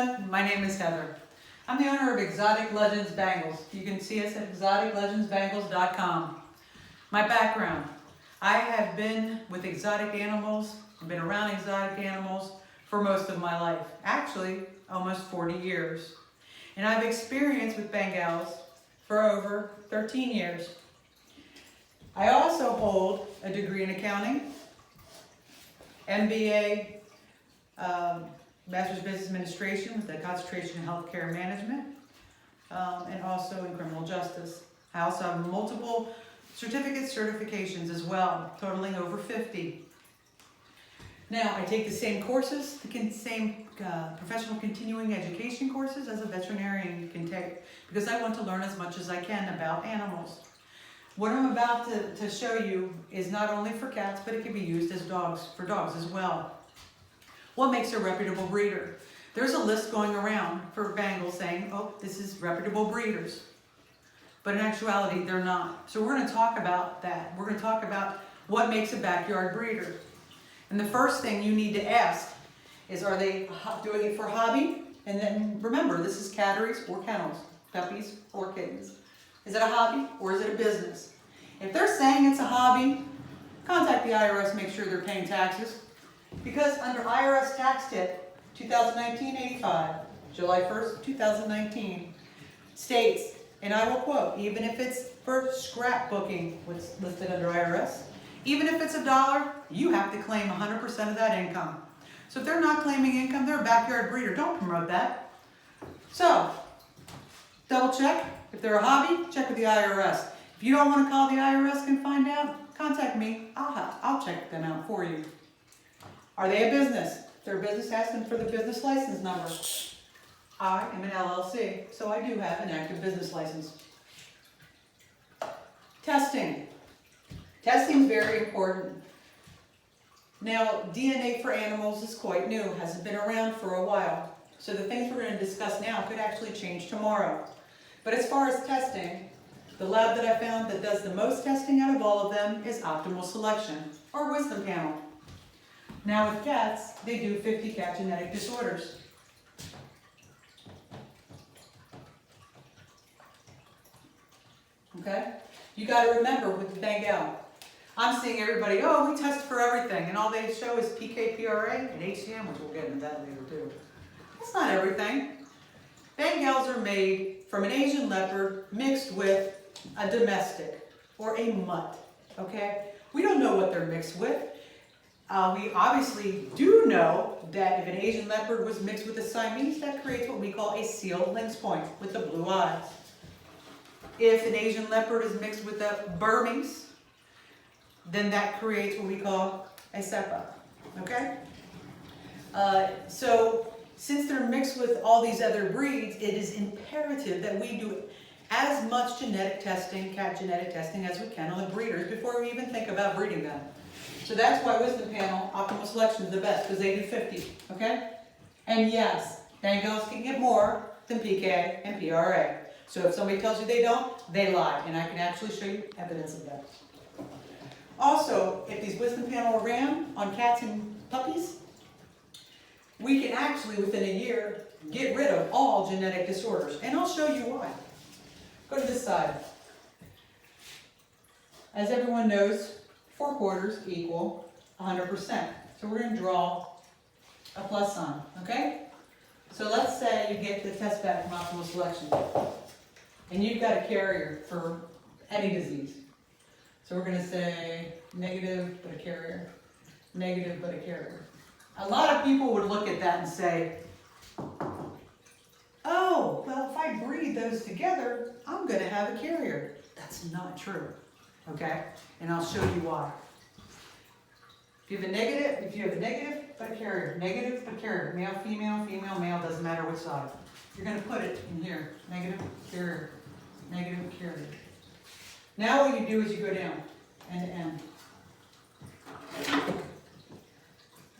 gentlemen, my name is Heather. I'm the owner of Exotic Legends Bangles. You can see us at exoticlegendsbangles.com. My background, I have been with exotic animals, I've been around exotic animals for most of my life. Actually, almost 40 years. And I've experienced with Bengals for over 13 years. I also hold a degree in accounting, MBA, Master's Business Administration with a concentration in healthcare management, and also in criminal justice. I also have multiple certifications as well, totaling over 50. Now, I take the same courses, the same professional continuing education courses as a veterinarian can take, because I want to learn as much as I can about animals. What I'm about to show you is not only for cats, but it can be used as for dogs as well. What makes a reputable breeder? There's a list going around for Bengals saying, oh, this is reputable breeders. But in actuality, they're not. So we're going to talk about that. We're going to talk about what makes a backyard breeder. And the first thing you need to ask is, are they doing it for hobby? And then remember, this is catteries or kennels, puppies or kittens. Is it a hobby or is it a business? If they're saying it's a hobby, contact the IRS, make sure they're paying taxes. Because under IRS tax tip 2019-85, July 1st, 2019, states, and I will quote, even if it's for scrapbooking, what's listed under IRS, even if it's $1, you have to claim 100% of that income. So if they're not claiming income, they're a backyard breeder. Don't promote that. So, double check. If they're a hobby, check with the IRS. If you don't want to call the IRS and find out, contact me. I'll check them out for you. Are they a business? If they're a business, ask them for the business license number. I am an LLC, so I do have an active business license. Testing. Testing is very important. Now, DNA for animals is quite new, hasn't been around for a while. So the things we're going to discuss now could actually change tomorrow. But as far as testing, the lab that I found that does the most testing out of all of them is Optimal Selection, or Wisdom Panel. Now with cats, they do 50 cat genetic disorders. Okay? You got to remember with the Bengal, I'm seeing everybody, oh, we test for everything, and all they show is PKPRA and HCM, which we'll get into that later too. That's not everything. Bengals are made from an Asian leopard mixed with a domestic or a mutt. Okay? We don't know what they're mixed with. We obviously do know that if an Asian leopard was mixed with a Siamese, that creates what we call a sealed lynx point with the blue eyes. If an Asian leopard is mixed with a Burmese, then that creates what we call a Sepa. Okay? So since they're mixed with all these other breeds, it is imperative that we do as much genetic testing, cat genetic testing, as we can on the breeders before we even think about breeding them. So that's why Wisdom Panel, Optimal Selection is the best, because they do 50, okay? And yes, Bengals can get more than PK and PRA. So if somebody tells you they don't, they lie, and I can actually show you evidence of that. Also, if these Wisdom Panel ran on cats and puppies, we can actually, within a year, get rid of all genetic disorders. And I'll show you why. Go to this side. As everyone knows, 4 quarters equal 100%. So we're going to draw a plus sign, okay? So let's say you get the test back from Optimal Selection, and you've got a carrier for any disease. So we're going to say negative but a carrier, negative but a carrier. A lot of people would look at that and say, oh, well, if I breed those together, I'm going to have a carrier. That's not true, okay? And I'll show you why. If you have a negative but a carrier, negative but carrier, male, female, female, male, doesn't matter which side. You're going to put it in here, negative, carrier, negative, carrier. Now what you do is you go down, end to end,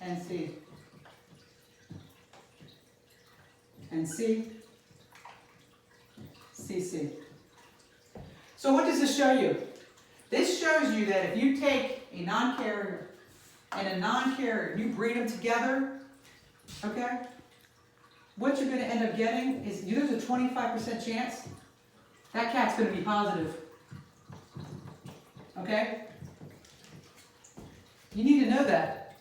and C, and C, CC. So what does this show you? This shows you that if you take a non-carrier and a non-carrier, you breed them together, okay? what you're going to end up getting is there's a 25% chance that cat's going to be positive. Okay? You need to know that.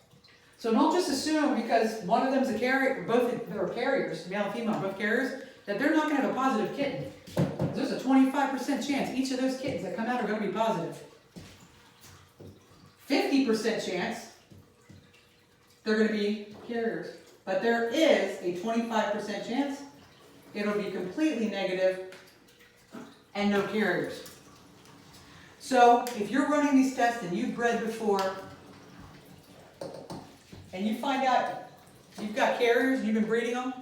So don't just assume because one of them's a carrier, both are carriers, male and female, both carriers, that they're not going to have a positive kitten. There's a 25% chance each of those kittens that come out are going to be positive. 50% chance they're going to be carriers. But there is a 25% chance it'll be completely negative and no carriers. So if you're running these tests and you've bred before and you find out you've got carriers and you've been breeding them,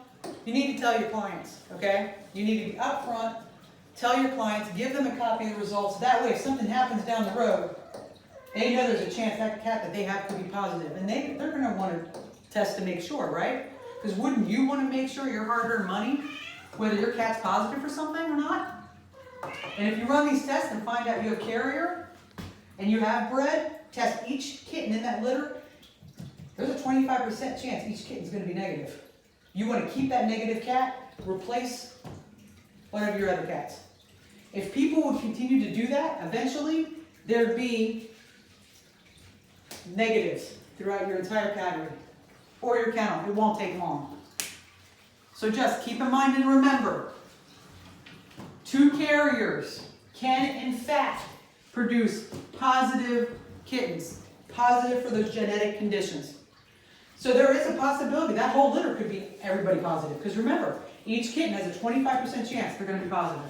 you need to tell your clients, okay? You need to be upfront, tell your clients, give them a copy of the results. That way if something happens down the road, they know there's a chance that cat that they have could be positive. And they're going to want to test to make sure, right? Because wouldn't you want to make sure your hard-earned money, whether your cat's positive for something or not? And if you run these tests and find out you have carrier and you have bred, test each kitten in that litter, there's a 25% chance each kitten's going to be negative. You want to keep that negative cat, replace one of your other cats. If people would continue to do that, eventually there'd be negatives throughout your entire cattery or your kennel. It won't take long. So just keep in mind and remember, 2 carriers can in fact produce positive kittens, positive for those genetic conditions. So there is a possibility that whole litter could be everybody positive. Because remember, each kitten has a 25% chance they're going to be positive.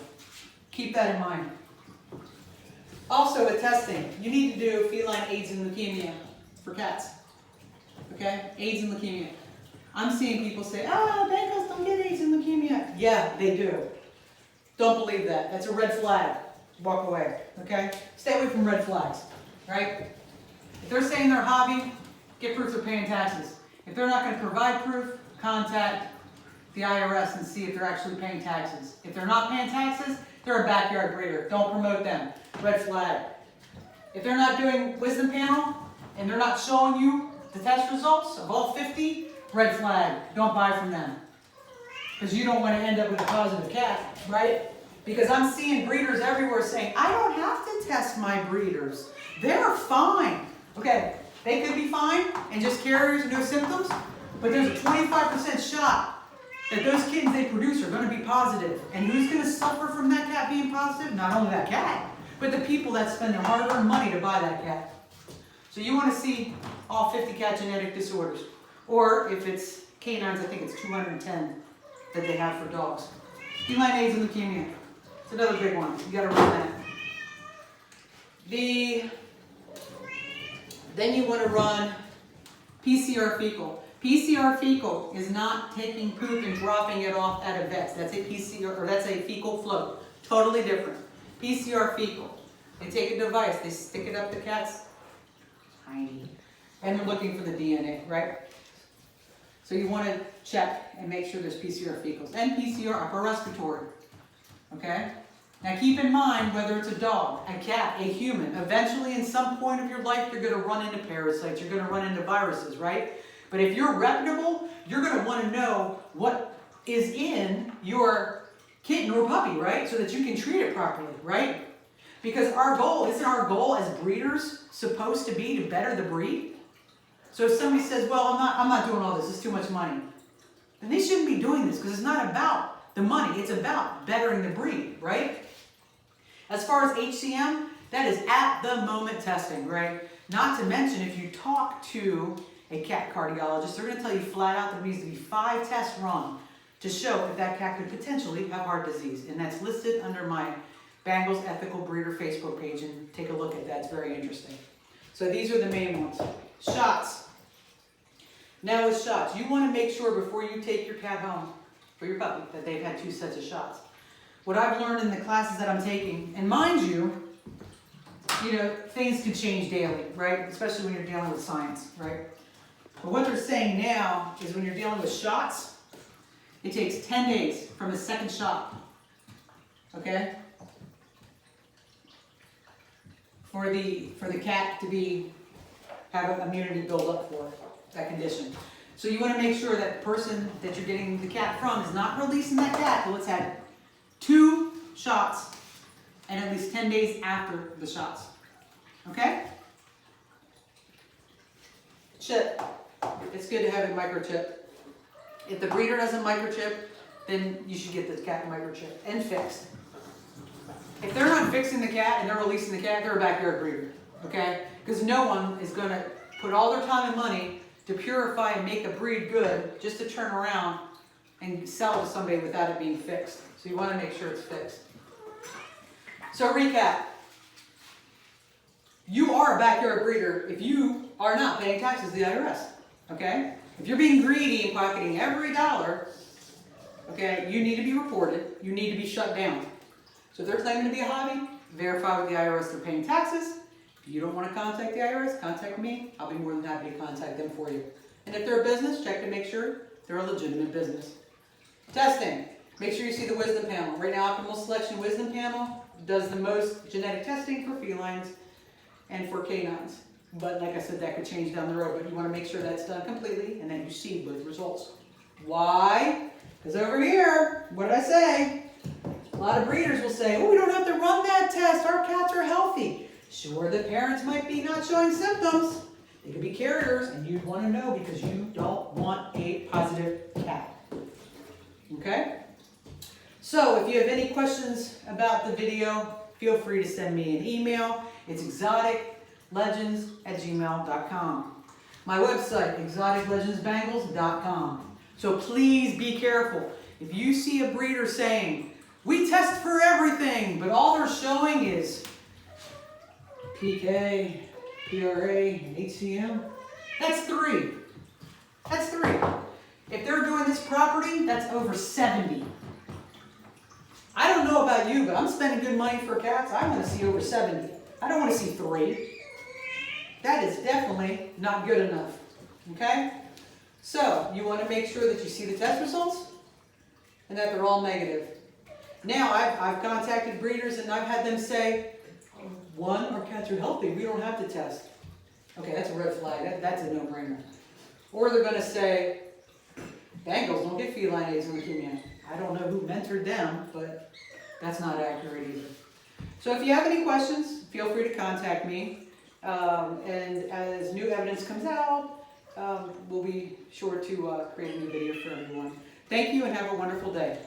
Keep that in mind. Also with testing, you need to do feline AIDS and leukemia for cats. Okay? AIDS and leukemia. I'm seeing people say, Bengals don't get AIDS and leukemia. Yeah, they do. Don't believe that. That's a red flag. Walk away. Okay? Stay away from red flags. Right? If they're saying they're a hobby, get proof they're paying taxes. If they're not going to provide proof, contact the IRS and see if they're actually paying taxes. If they're not paying taxes, they're a backyard breeder. Don't promote them. Red flag. If they're not doing wisdom panel and they're not showing you the test results of all 50, red flag. Don't buy from them. Because you don't want to end up with a positive cat, right? Because I'm seeing breeders everywhere saying, I don't have to test my breeders. They're fine. Okay, they could be fine and just carriers and no symptoms, but there's a 25% shot that those kittens they produce are going to be positive. And who's going to suffer from that cat being positive? Not only that cat, but the people that spend their hard-earned money to buy that cat. So you want to see all 50 cat genetic disorders. Or if it's canines, I think it's 210 that they have for dogs. Feline AIDS and leukemia. It's another big one. You got to run that. Then you want to run PCR fecal. PCR fecal is not taking poop and dropping it off at a vet. That's a PCR, or that's a fecal float. Totally different. PCR fecal. They take a device, they stick it up the cat's hiney, and they're looking for the DNA, right? So you want to check and make sure there's PCR fecals and PCR upper respiratory. Okay? Now keep in mind whether it's a dog, a cat, a human, eventually in some point of your life you're going to run into parasites, you're going to run into viruses, right? But if you're reputable, you're going to want to know what is in your kitten or puppy, right? So that you can treat it properly, right? Because our goal, isn't our goal as breeders supposed to be to better the breed? So if somebody says, well, I'm not doing all this, it's too much money, then they shouldn't be doing this because it's not about the money, it's about bettering the breed, right? As far as HCM, that is at the moment testing, right? Not to mention if you talk to a cat cardiologist, they're going to tell you flat out there needs to be 5 tests run to show if that cat could potentially have heart disease. And that's listed under my Bengal's Ethical Breeder Facebook page, and take a look at that. It's very interesting. So these are the main ones. Shots. Now with shots, you want to make sure before you take your cat home for your puppy that they've had 2 sets of shots. What I've learned in the classes that I'm taking, and mind you, things could change daily, right? Especially when you're dealing with science, right? But what they're saying now is when you're dealing with shots, it takes 10 days from the second shot, okay? For the cat to have an immunity build up for that condition. So you want to make sure that person that you're getting the cat from is not releasing that cat till it's had 2 shots and at least 10 days after the shots. Okay? Chip. It's good to have a microchip. If the breeder doesn't microchip, then you should get the cat microchip and fixed. If they're not fixing the cat and they're releasing the cat, they're a backyard breeder. Okay? Because no one is going to put all their time and money to purify and make a breed good just to turn around and sell to somebody without it being fixed. So you want to make sure it's fixed. So recap. You are a backyard breeder if you are not paying taxes to the IRS. Okay? If you're being greedy and pocketing every dollar, okay, you need to be reported. You need to be shut down. So if they're claiming to be a hobby, verify with the IRS they're paying taxes. If you don't want to contact the IRS, contact me. I'll be more than happy to contact them for you. And if they're a business, check to make sure they're a legitimate business. Testing. Make sure you see the wisdom panel. Right now, Optimal Selection Wisdom Panel does the most genetic testing for felines and for canines. But like I said, that could change down the road. But you want to make sure that's done completely and that you see both results. Why? Because over here, what did I say? A lot of breeders will say, oh, we don't have to run that test. Our cats are healthy. Sure, the parents might be not showing symptoms. They could be carriers, and you'd want to know because you don't want a positive cat. Okay? So if you have any questions about the video, feel free to send me an email. It's exoticlegends@gmail.com. My website, exoticlegendsbengals.com. So please be careful. If you see a breeder saying, we test for everything, but all they're showing is PK, PRA, and HCM, that's 3. That's 3. If they're doing this property, that's over 70. I don't know about you, but I'm spending good money for cats. I want to see over 70. I don't want to see 3. That is definitely not good enough. Okay? So, you want to make sure that you see the test results and that they're all negative. Now, I've contacted breeders and I've had them say, 1, our cats are healthy. We don't have to test. Okay, that's a red flag. That's a no-brainer. Or they're going to say, Bengals don't get feline AIDS and leukemia. I don't know who mentored them, but that's not accurate either. So if you have any questions, feel free to contact me. And as new evidence comes out, we'll be sure to create a new video for everyone. Thank you and have a wonderful day.